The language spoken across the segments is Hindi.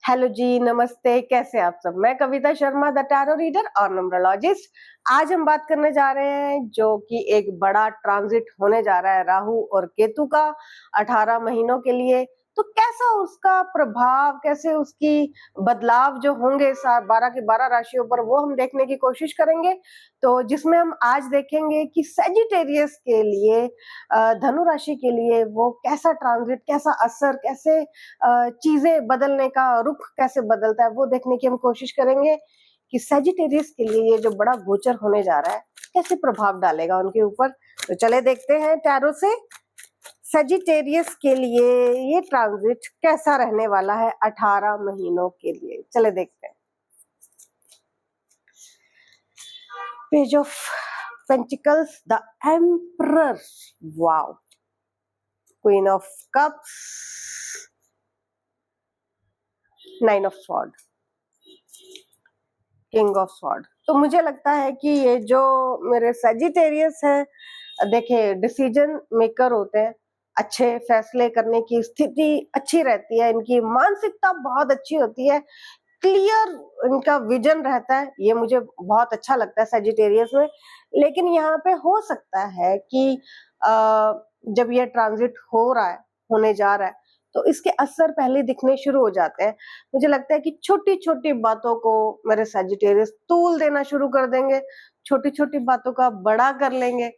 हेलो जी, नमस्ते, कैसे आप सब? मैं Kavita Sharma the tarot reader और न्यूमरोलॉजिस्ट। आज हम बात करने जा रहे हैं जो कि एक बड़ा ट्रांजिट होने जा रहा है राहु और केतु का 18 महीनों के लिए। तो कैसा उसका प्रभाव, कैसे उसकी बदलाव जो होंगे 12 की 12 राशियों पर, वो हम देखने की कोशिश करेंगे। तो जिसमें हम आज देखेंगे कि सजिटेरियस के लिए, धनु राशि के लिए वो कैसा ट्रांजिट, कैसा असर, कैसे चीजें बदलने का रुख कैसे बदलता है, वो देखने की हम कोशिश करेंगे कि सजिटेरियस के लिए ये जो बड़ा गोचर होने जा रहा है कैसे प्रभाव डालेगा उनके ऊपर। तो चले देखते हैं टैरो से सजिटेरियस के लिए ये ट्रांजिट कैसा रहने वाला है 18 महीनों के लिए। चले देखते हैं। Page of pentacles, the emperor, wow, queen of cups, 9 of sword, king of sword. तो मुझे लगता है कि ये जो मेरे सजिटेरियस है, देखिए डिसीजन मेकर होते हैं, अच्छे फैसले करने की स्थिति अच्छी रहती है, इनकी मानसिकता बहुत अच्छी होती है, क्लियर इनका विजन रहता है, ये मुझे बहुत अच्छा लगता है सजिटेरियस में। लेकिन यहाँ पे हो सकता है कि जब ये ट्रांजिट हो रहा है, होने जा रहा है, तो इसके असर पहले दिखने शुरू हो जाते हैं। मुझे लगता है कि छोटी-छोटी बातों को मेरे सजिटेरियस तूल देना शुरू कर देंगे, छोटी-छोटी बातों को आप बड़ा कर लेंगे,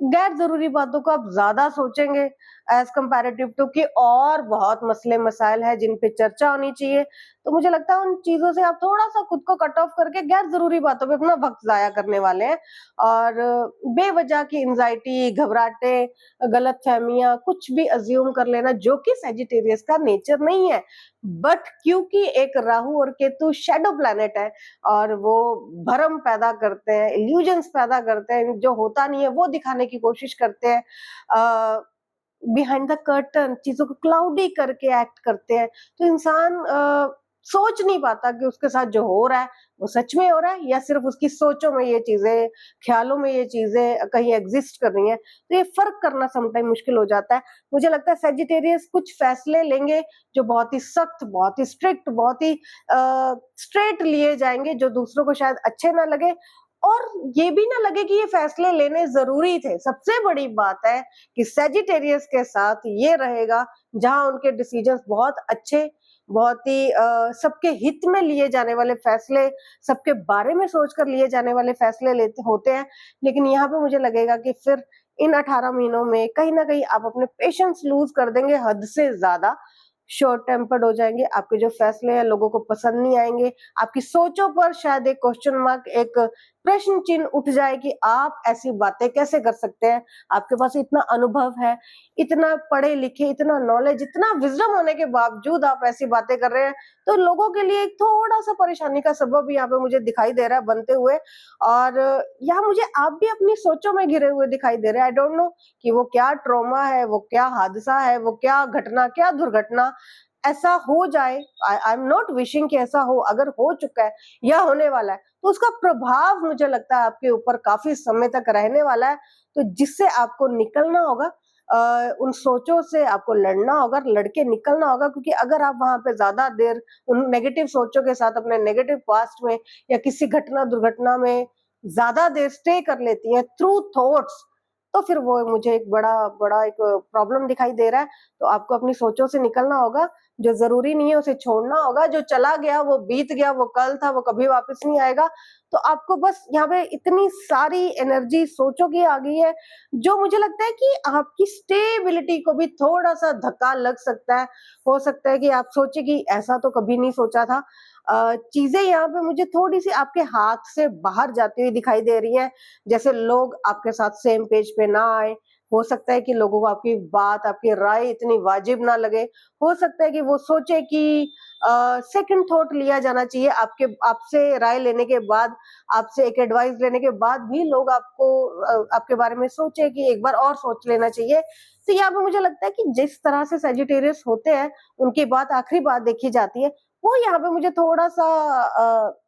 गैर जरूरी बातों को आप ज्यादा सोचेंगे एज कंपैरेटिव टू कि और बहुत मसले मसाइल है जिन पे चर्चा होनी चाहिए। तो मुझे लगता है उन चीजों से आप थोड़ा सा खुद को कट ऑफ करके गैर जरूरी बातों पे अपना वक्त जाया करने वाले हैं, और बेवजह की एंजाइटी, घबराहटें, गलत फहमियां, कुछ भी अज्यूम कर लेना, जो कि सजिटेरियस का नेचर नहीं है। बट क्योंकि एक राहु और केतु शेडो प्लैनेट है और वो भ्रम पैदा करते हैं, इल्यूजन्स पैदा करते हैं, जो होता नहीं है वो दिखाने की कोशिश करते हैं, बिहाइंड द कर्टन चीजों को क्लाउडी करके एक्ट करते हैं। तो इंसान सोच नहीं पाता कि उसके साथ जो हो रहा है वो सच में हो रहा है या सिर्फ उसकी सोचों में ये चीजें, ख्यालों में ये चीजें कहीं एग्जिस्ट कर रही हैं। तो ये फर्क करना समटाइम मुश्किल हो जाता है। मुझे लगता है सेजिटेरियस कुछ फैसले लेंगे जो बहुत ही सख्त, बहुत ही स्ट्रिक्ट, बहुत ही स्ट्रेट लिए जाएंगे, जो दूसरों को शायद अच्छे ना लगे और ये भी ना लगे कि ये फैसले लेने जरूरी थे। सबसे बड़ी बात है कि सेजिटेरियस के साथ ये रहेगा जहां उनके डिसीजंस बहुत अच्छे, बहुत ही सबके हित में लिए जाने वाले फैसले, सबके बारे में सोचकर लिए जाने वाले फैसले लेते होते हैं। लेकिन यहाँ पे मुझे लगेगा कि फिर इन 18 महीनों में कहीं ना कहीं आप अपने पेशेंस लूज कर देंगे, हद से ज्यादा शॉर्ट टेम्पर्ड हो जाएंगे, आपके जो फैसले हैं लोगों को पसंद नहीं आएंगे, आपकी सोचों पर शायद एक क्वेश्चन मार्क, एक प्रश्न चिन्ह उठ जाए कि आप ऐसी बातें कैसे कर सकते हैं। आपके पास इतना अनुभव है, इतना पढ़े लिखे, इतना नॉलेज, इतना विजडम होने के बावजूद आप ऐसी बातें कर रहे हैं। तो लोगों के लिए एक थोड़ा सा परेशानी का सबब यहाँ पे मुझे दिखाई दे रहा है बनते हुए, और यहाँ मुझे आप भी अपनी सोचों में घिरे हुए दिखाई दे रहे हैं। आई डोंट नो कि वो क्या ट्रॉमा है, वो क्या हादसा है, वो क्या घटना, क्या दुर्घटना ऐसा हो जाए। आई एम नॉट विशिंग कि ऐसा हो, अगर हो चुका है या होने वाला है तो उसका प्रभाव मुझे लगता है आपके ऊपर काफी समय तक रहने वाला है। तो जिससे आपको निकलना होगा, उन सोचों से आपको लड़ना होगा, लड़के निकलना होगा, क्योंकि अगर आप वहां पे ज्यादा देर उन नेगेटिव सोचों के साथ अपने नेगेटिव पास्ट में या किसी घटना दुर्घटना में ज्यादा देर स्टे कर लेती हैं थ्रू थॉट्स, तो फिर वो मुझे एक बड़ा बड़ा एक प्रॉब्लम दिखाई दे रहा है। तो आपको अपनी सोचों से निकलना होगा, जो जरूरी नहीं है उसे छोड़ना होगा, जो चला गया वो बीत गया, वो कल था, वो कभी वापस नहीं आएगा। तो आपको बस यहाँ पे इतनी सारी एनर्जी सोचों की आ गई है, जो मुझे लगता है कि आपकी स्टेबिलिटी को भी थोड़ा सा धक्का लग सकता है। हो सकता है कि आप सोचे कि ऐसा तो कभी नहीं सोचा था। चीजें यहाँ पे मुझे थोड़ी सी आपके हाथ से बाहर जाती हुई दिखाई दे रही है, जैसे लोग आपके साथ सेम पेज पे ना आए। हो सकता है कि लोगों को आपकी बात, आपकी राय इतनी वाजिब ना लगे। हो सकता है कि वो सोचे कि सेकंड थॉट लिया जाना चाहिए, आपके आपसे राय लेने के बाद, आपसे एक एडवाइस लेने के बाद भी लोग आपको आपके बारे में सोचे कि एक बार और सोच लेना चाहिए। तो यहाँ पे मुझे लगता है कि जिस तरह से सेजिटेरियस होते हैं, उनकी बात आखिरी बात देखी जाती है, वो यहाँ पे मुझे थोड़ा सा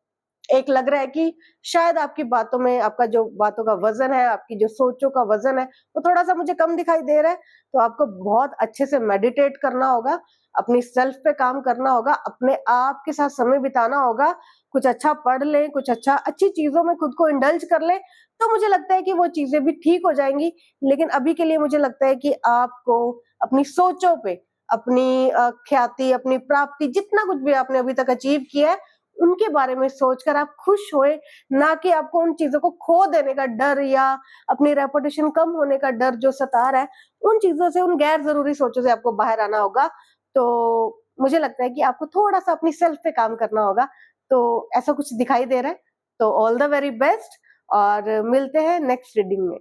एक लग रहा है कि शायद आपकी बातों में आपका जो बातों का वज़न है, आपकी जो सोचों का वज़न है, वो थोड़ा-सा मुझे कम दिखाई दे रहा है। तो आपको बहुत अच्छे से मेडिटेट करना होगा, अपनी सेल्फ पे काम करना होगा, अपने आप के साथ समय बिताना होगा, कुछ अच्छा पढ़ लें, कुछ अच्छी चीज़ों में खुद को इंडल्ज कर लें, तो मुझे लगता है कि वो चीज़ें भी ठीक हो जाएँगी। लेकिन अभी के लिए मुझे लगता है कि आपको अपनी सोचों पे, अपनी ख्याति, अपनी प्राप्ति, जितना कुछ भी आपने अभी तक अचीव किया है, उनके बारे में सोचकर आप खुश होएँ, ना कि आपको उन चीज़ों को खो देने का डर या अपनी रेपुटेशन कम होने का डर जो सता रहा है, उन चीज़ों से, उन गैर ज़रूरी सोचों से आपको बाहर आना होगा। तो मुझे लगता है कि आपको थोड़ा-सा अपनी सेल्फ पे काम करना होगा। तो ऐसा कुछ दिखाई दे रहा है, तो ऑल द वेरी बेस्ट और मिलते हैं नेक्स्ट रीडिंग में।